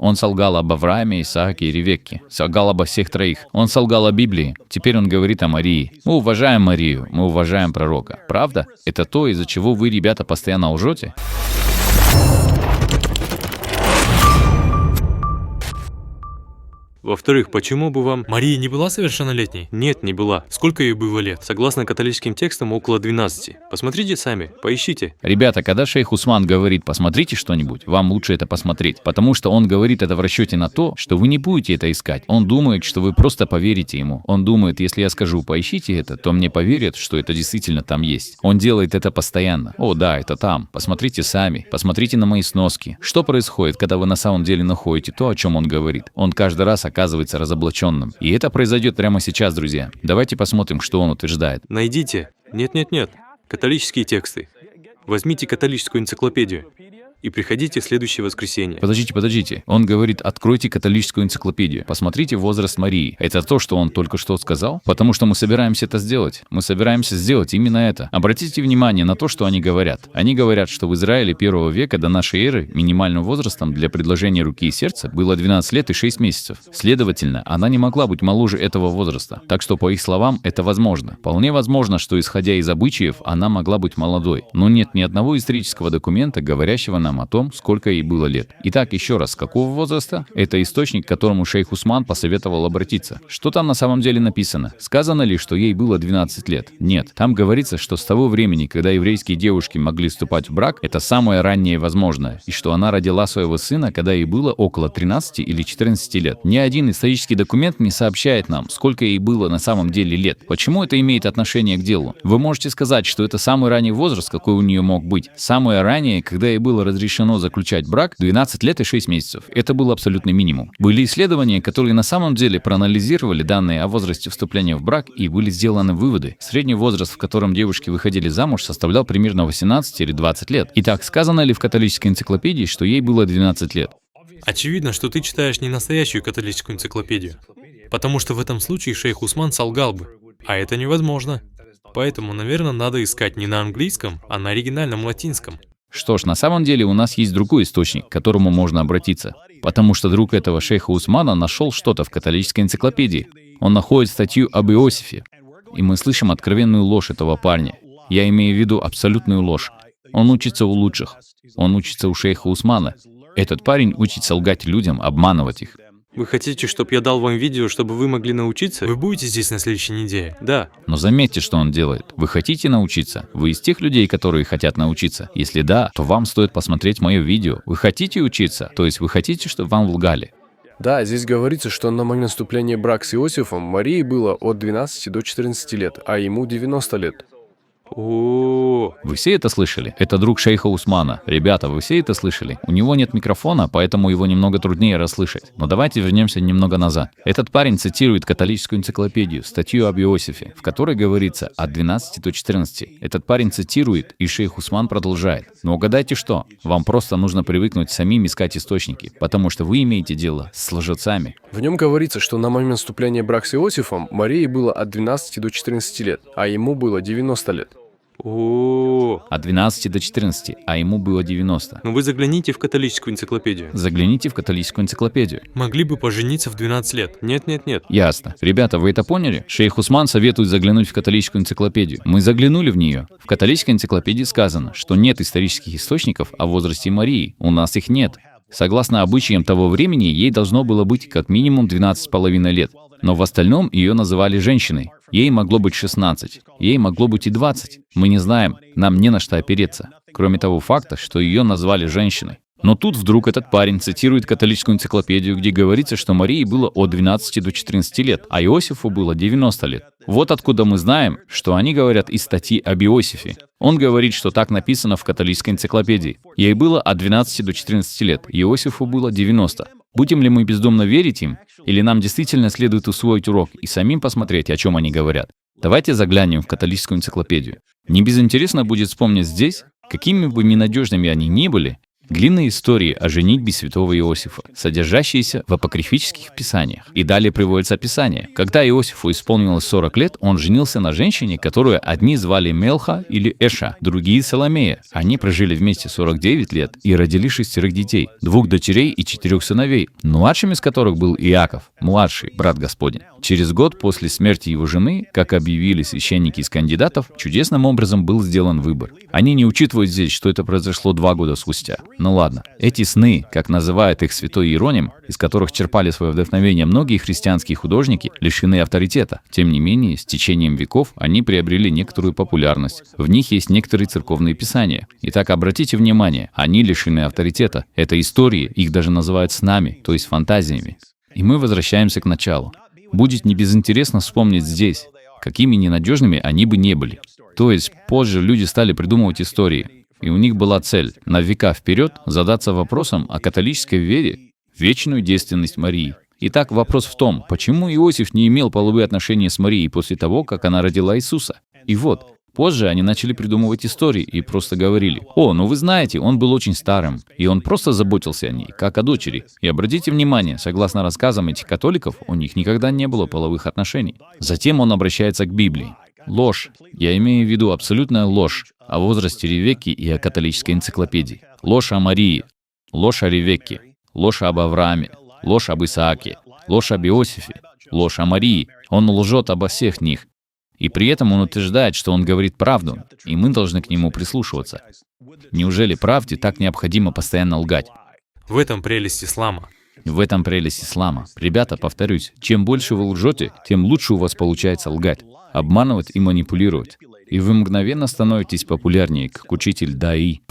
Он солгал об Аврааме, Исааке и Ревекке. Солгал обо всех троих. Он солгал о Библии. Теперь он говорит о Марии. Мы уважаем Марию, мы уважаем пророка. Правда? Это то, из-за чего вы, ребята, постоянно лжете? Во-вторых, почему бы вам... Мария не была совершеннолетней? Нет, не была. Сколько ей было лет? Согласно католическим текстам, около 12. Посмотрите сами, поищите. Ребята, когда шейх Усман говорит «посмотрите что-нибудь», вам лучше это посмотреть, потому что он говорит это в расчете на то, что вы не будете это искать. Он думает, что вы просто поверите ему. Он думает, если я скажу «поищите это», то мне поверят, что это действительно там есть. Он делает это постоянно. О, да, это там. Посмотрите сами. Посмотрите на мои сноски. Что происходит, когда вы на самом деле находите то, о чем он говорит? Он каждый раз оказывается разоблаченным. И это произойдет прямо сейчас, друзья. Давайте посмотрим, что он утверждает. Найдите. Нет. Католические тексты. Возьмите католическую энциклопедию и приходите в следующее воскресенье. Подождите. Он говорит, откройте католическую энциклопедию. Посмотрите возраст Марии. Это то, что он только что сказал? Потому что мы собираемся это сделать. Мы собираемся сделать именно это. Обратите внимание на то, что они говорят. Они говорят, что в Израиле 1 века до нашей эры минимальным возрастом для предложения руки и сердца было 12 лет и 6 месяцев. Следовательно, она не могла быть моложе этого возраста. Так что, по их словам, это возможно. Вполне возможно, что, исходя из обычаев, она могла быть молодой. Но нет ни одного исторического документа, говорящего нам о том, сколько ей было лет. Итак, еще раз, с какого возраста? Это источник, к которому шейх Усман посоветовал обратиться. Что там на самом деле написано? Сказано ли, что ей было 12 лет? Нет. Там говорится, что с того времени, когда еврейские девушки могли вступать в брак, это самое раннее возможное, и что она родила своего сына, когда ей было около 13 или 14 лет. Ни один исторический документ не сообщает нам, сколько ей было на самом деле лет. Почему это имеет отношение к делу? Вы можете сказать, что это самый ранний возраст, какой у нее мог быть. Самое раннее, когда ей было разрешено заключать брак, 12 лет и 6 месяцев. Это был абсолютный минимум. Были исследования, которые на самом деле проанализировали данные о возрасте вступления в брак, и были сделаны выводы. Средний возраст, в котором девушки выходили замуж, составлял примерно 18 или 20 лет. Итак, сказано ли в католической энциклопедии, что ей было 12 лет? Очевидно, что ты читаешь не настоящую католическую энциклопедию. Потому что в этом случае шейх Усман солгал бы. А это невозможно. Поэтому, наверное, надо искать не на английском, а на оригинальном латинском. Что ж, на самом деле у нас есть другой источник, к которому можно обратиться. Потому что друг этого шейха Усмана нашел что-то в католической энциклопедии. Он находит статью об Иосифе. И мы слышим откровенную ложь этого парня. Я имею в виду абсолютную ложь. Он учится у лучших. Он учится у шейха Усмана. Этот парень учится лгать людям, обманывать их. Вы хотите, чтобы я дал вам видео, чтобы вы могли научиться? Вы будете здесь на следующей неделе? Да. Но заметьте, что он делает. Вы хотите научиться? Вы из тех людей, которые хотят научиться? Если да, то вам стоит посмотреть мое видео. Вы хотите учиться? То есть вы хотите, чтобы вам лгали? Да, здесь говорится, что на момент вступления в брак с Иосифом Марии было от 12 до 14 лет, а ему 90 лет. О, Вы все это слышали? Это друг шейха Усмана. Ребята, вы все это слышали? У него нет микрофона, поэтому его немного труднее расслышать. Но давайте вернемся немного назад. Этот парень цитирует католическую энциклопедию, статью об Иосифе, в которой говорится от 12 до 14. Этот парень цитирует, и шейх Усман продолжает. Но угадайте что? Вам просто нужно привыкнуть самим искать источники, потому что вы имеете дело с лжецами. В нем говорится, что на момент вступления в брак с Иосифом Марии было от 12 до 14 лет, а ему было 90 лет. От 12 до 14, а ему было 90. Ну вы загляните в католическую энциклопедию. Загляните в католическую энциклопедию. Могли бы пожениться в 12 лет. Нет. Ясно. Ребята, вы это поняли? Шейх Усман советует заглянуть в католическую энциклопедию. Мы заглянули в нее. В католической энциклопедии сказано, что нет исторических источников о возрасте Марии. У нас их нет. Согласно обычаям того времени, ей должно было быть как минимум 12,5 лет. Но в остальном ее называли женщиной. Ей могло быть 16, ей могло быть и 20. Мы не знаем, нам не на что опереться, кроме того факта, что ее назвали женщиной. Но тут вдруг этот парень цитирует католическую энциклопедию, где говорится, что Марии было от 12 до 14 лет, а Иосифу было 90 лет. Вот откуда мы знаем, что они говорят из статьи об Иосифе. Он говорит, что так написано в католической энциклопедии. Ей было от 12 до 14 лет, Иосифу было 90. Будем ли мы бездумно верить им, или нам действительно следует усвоить урок и самим посмотреть, о чем они говорят? Давайте заглянем в католическую энциклопедию. Не безинтересно будет вспомнить здесь, какими бы ненадежными они ни были, Длинные истории о женитьбе святого Иосифа, содержащиеся в апокрифических писаниях. И далее приводится описание. Когда Иосифу исполнилось 40 лет, он женился на женщине, которую одни звали Мелха или Эша, другие Соломея. Они прожили вместе 49 лет и родили 6 детей, 2 дочерей и 4 сыновей, младшим из которых был Иаков, младший брат Господень. Через год после смерти его жены, как объявили священники из кандидатов, чудесным образом был сделан выбор. Они не учитывают здесь, что это произошло 2 года спустя. Ну ладно, эти сны, как называет их святой Иероним, из которых черпали свое вдохновение многие христианские художники, лишены авторитета. Тем не менее, с течением веков они приобрели некоторую популярность. В них есть некоторые церковные писания. Итак, обратите внимание, они лишены авторитета. Это истории, их даже называют снами, то есть фантазиями. И мы возвращаемся к началу. Будет небезынтересно вспомнить здесь, какими ненадежными они бы не были. То есть позже люди стали придумывать истории, и у них была цель на века вперед задаться вопросом о католической вере, вечную действенность Марии. Итак, вопрос в том, почему Иосиф не имел половые отношения с Марией после того, как она родила Иисуса? И вот, позже они начали придумывать истории и просто говорили: «О, ну вы знаете, он был очень старым, и он просто заботился о ней, как о дочери». И обратите внимание, согласно рассказам этих католиков, у них никогда не было половых отношений. Затем он обращается к Библии. Ложь. Я имею в виду абсолютная ложь о возрасте Ревекки и о католической энциклопедии. Ложь о Марии, ложь о Ревекке, ложь об Аврааме, ложь об Исааке, ложь об Иосифе, ложь о Марии. Он лжет обо всех них. И при этом он утверждает, что он говорит правду, и мы должны к нему прислушиваться. Неужели правде так необходимо постоянно лгать? В этом прелесть ислама. В этом прелесть ислама. Ребята, повторюсь, чем больше вы лжете, тем лучше у вас получается лгать, обманывать и манипулировать. И вы мгновенно становитесь популярнее, как учитель Даи.